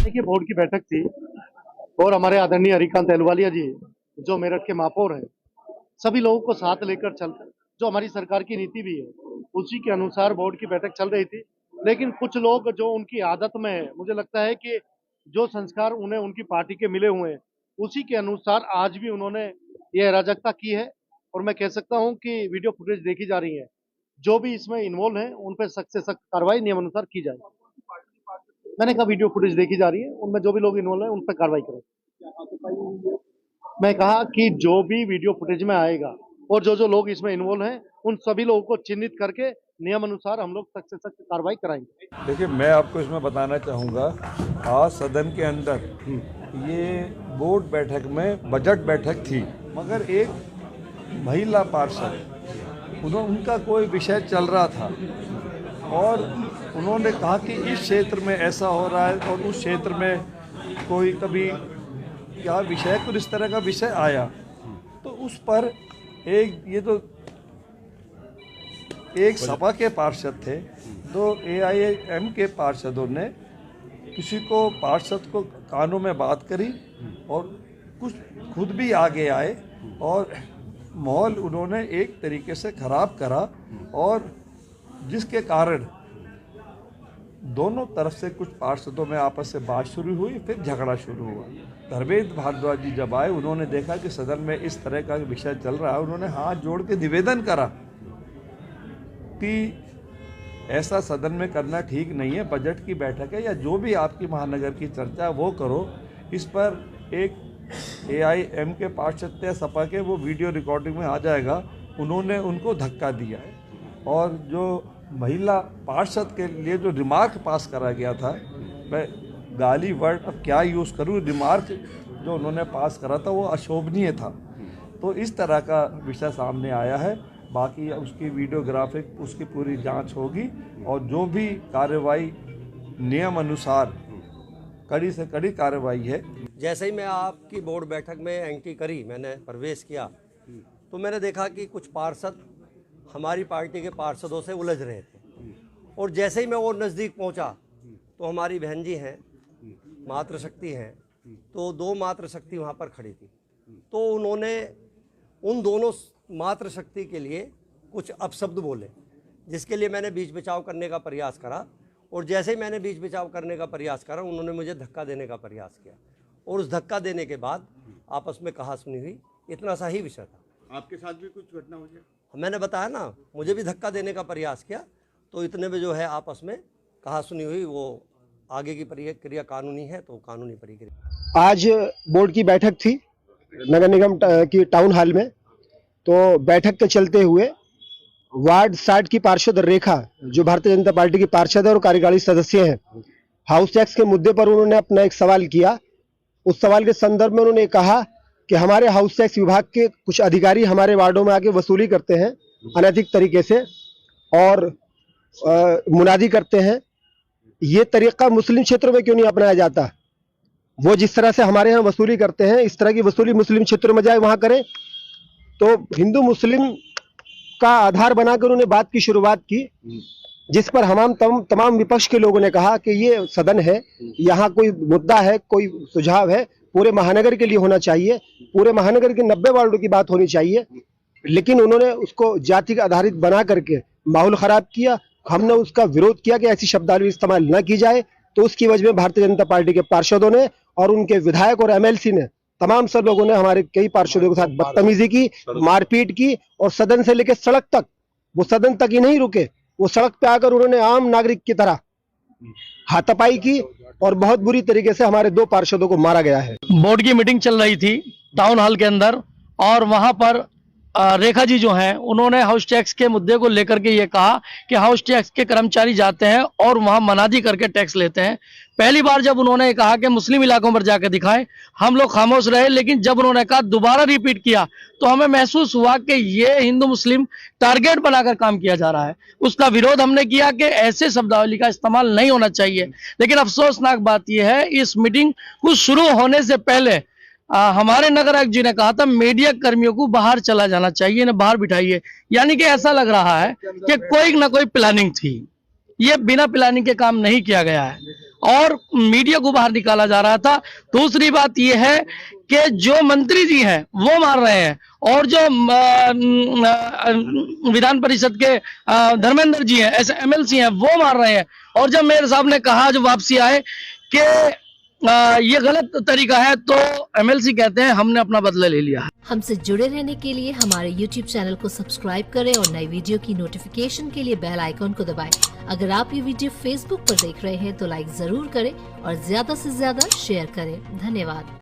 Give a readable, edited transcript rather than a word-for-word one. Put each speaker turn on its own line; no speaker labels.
देखिए, बोर्ड की बैठक थी और हमारे आदरणीय हरिकांत अहलुवालिया जी जो मेरठ के महापौर हैं, सभी लोगों को साथ लेकर चल जो हमारी सरकार की नीति भी है उसी के अनुसार बोर्ड की बैठक चल रही थी। लेकिन कुछ लोग जो उनकी आदत में है, मुझे लगता है कि जो संस्कार उन्हें उनकी पार्टी के मिले हुए हैं उसी के अनुसार आज भी उन्होंने ये अराजकता की है। और मैं कह सकता हूं कि वीडियो फुटेज देखी जा रही है, जो भी इसमें इन्वॉल्व है उन पर सख्त से सख्त कार्रवाई नियम अनुसार की जाए। मैंने कहा वीडियो फुटेज देखी जा रही है, उनमें जो भी लोग इन्वॉल्व है उन पर कार्रवाई करें। मैं कहा कि जो भी वीडियो फुटेज में आएगा और जो लोग इसमें इन्वॉल्व हैं उन सभी लोगों को चिन्हित करके नियम अनुसार हम लोग सख्त से सख्त कार्रवाई कराएंगे।
देखिए, मैं आपको इसमें बताना चाहूँगा, आज सदन के अंदर ये बोर्ड बैठक में बजट बैठक थी, मगर एक महिला पार्षद उनका कोई विषय चल रहा था और उन्होंने कहा कि इस क्षेत्र में ऐसा हो रहा है और उस क्षेत्र में कोई कभी क्या विषय, कुछ इस तरह का विषय आया तो उस पर एक सपा के पार्षद थे, दो AIM के पार्षदों ने किसी को पार्षद को कानों में बात करी और कुछ खुद भी आगे आए और माहौल उन्होंने एक तरीके से खराब करा और जिसके कारण दोनों तरफ से कुछ पार्षदों में आपस से बात शुरू हुई, फिर झगड़ा शुरू हुआ। धर्मेंद्र भारद्वाज जी जब आए, उन्होंने देखा कि सदन में इस तरह का विषय चल रहा है, उन्होंने हाथ जोड़ के निवेदन करा कि ऐसा सदन में करना ठीक नहीं है, बजट की बैठक है या जो भी आपकी महानगर की चर्चा है वो करो। इस पर एक AIM के पार्षद थे सपा के, वो वीडियो रिकॉर्डिंग में आ जाएगा, उन्होंने उनको धक्का दिया है और जो महिला पार्षद के लिए जो रिमार्क पास करा गया था, मैं गाली वर्ड अब क्या यूज़ करूँ, रिमार्क जो उन्होंने पास करा था वो अशोभनीय था। तो इस तरह का विषय सामने आया है। बाकी उसकी वीडियोग्राफिक उसकी पूरी जांच होगी और जो भी कार्रवाई नियम अनुसार कड़ी से कड़ी कार्रवाई है।
जैसे ही मैं आपकी बोर्ड बैठक में एंट्री करी, मैंने प्रवेश किया तो मैंने देखा कि कुछ पार्षद हमारी पार्टी के पार्षदों से उलझ रहे थे और जैसे ही मैं और नज़दीक पहुंचा तो हमारी बहन जी हैं, मातृशक्ति हैं, तो दो मातृशक्ति वहां पर खड़ी थी, तो उन्होंने उन दोनों मातृशक्ति के लिए कुछ अपशब्द बोले, जिसके लिए मैंने बीच बचाव करने का प्रयास करा और जैसे ही मैंने बीच बचाव करने का प्रयास करा उन्होंने मुझे धक्का देने का प्रयास किया और उस धक्का देने के बाद आपस में कहा सुनी हुई, इतना सा ही विषय था।
आपके साथ भी कुछ घटना हुई है?
मैंने बताया ना, मुझे भी धक्का देने का प्रयास किया, तो इतने में जो है आपस में कहा सुनी हुई, वो आगे की प्रक्रिया कानूनी है तो कानूनी प्रक्रिया।
आज बोर्ड की बैठक थी नगर निगम की टाउन हॉल में, तो बैठक के चलते हुए वार्ड 60 की पार्षद रेखा, जो भारतीय जनता पार्टी की पार्षद है और कार्यकारी सदस्य हैं, हाउस टैक्स के मुद्दे पर उन्होंने अपना एक सवाल किया। उस सवाल के संदर्भ में उन्होंने कहा कि हमारे हाउस टैक्स विभाग के कुछ अधिकारी हमारे वार्डों में आके वसूली करते हैं अनैतिक तरीके से और मुनादी करते हैं। ये तरीका मुस्लिम क्षेत्रों में क्यों नहीं अपनाया जाता? वो जिस तरह से हमारे यहाँ वसूली करते हैं, इस तरह की वसूली मुस्लिम क्षेत्रों में जाए, वहां करें। तो हिंदू मुस्लिम का आधार बनाकर उन्होंने बात की शुरुआत की, जिस पर तमाम विपक्ष के लोगों ने कहा कि ये सदन है, यहाँ कोई मुद्दा है, कोई सुझाव है, पूरे महानगर के लिए होना चाहिए, पूरे महानगर के 90 वार्डों की बात होनी चाहिए। लेकिन उन्होंने उसको जाति का आधारित बना करके माहौल खराब किया। हमने उसका विरोध किया कि ऐसी शब्दावली इस्तेमाल न की जाए। तो उसकी वजह में भारतीय जनता पार्टी के पार्षदों ने और उनके विधायक और MLC ने, तमाम सब लोगों ने हमारे कई पार्षदों के साथ बदतमीजी की, मारपीट की और सदन से लेकर सड़क तक, वो सदन तक ही नहीं रुके, वो सड़क पे आकर उन्होंने आम नागरिक की तरह हाथापाई की और बहुत बुरी तरीके से हमारे 2 पार्षदों को मारा गया है।
बोर्ड की मीटिंग चल रही थी टाउन हॉल के अंदर और वहां पर रेखा जी जो हैं उन्होंने हाउस टैक्स के मुद्दे को लेकर के ये कहा कि हाउस टैक्स के कर्मचारी जाते हैं और वहां मनादी करके टैक्स लेते हैं। पहली बार जब उन्होंने कहा कि मुस्लिम इलाकों पर जाकर दिखाएं, हम लोग खामोश रहे, लेकिन जब उन्होंने कहा, दोबारा रिपीट किया, तो हमें महसूस हुआ कि ये हिंदू मुस्लिम टारगेट बनाकर काम किया जा रहा है। उसका विरोध हमने किया कि ऐसे शब्दावली का इस्तेमाल नहीं होना चाहिए। लेकिन अफसोसनाक बात यह है, इस मीटिंग कुछ शुरू होने से पहले हमारे नगर आयुक्त जी ने कहा था मीडिया कर्मियों को बाहर चला जाना चाहिए, इन्हें बाहर बिठाइए। यानी कि ऐसा लग रहा है कि कोई ना कोई प्लानिंग थी, ये बिना प्लानिंग के काम नहीं किया गया है।
और मीडिया को बाहर निकाला जा रहा था। दूसरी बात यह है कि जो मंत्री जी हैं वो मार रहे हैं और जो विधान परिषद के धर्मेंद्र जी हैं, ऐसे एमएलसी हैं, वो मार रहे हैं। और जब मेयर साहब ने कहा जब वापसी आए कि ये गलत तरीका है, तो एमएलसी कहते हैं हमने अपना बदला ले लिया है।
हमसे जुड़े रहने के लिए हमारे YouTube चैनल को सब्सक्राइब करें और नई वीडियो की नोटिफिकेशन के लिए बेल आइकॉन को दबाएं। अगर आप ये वीडियो Facebook पर देख रहे हैं तो लाइक जरूर करें और ज्यादा से ज्यादा शेयर करें। धन्यवाद।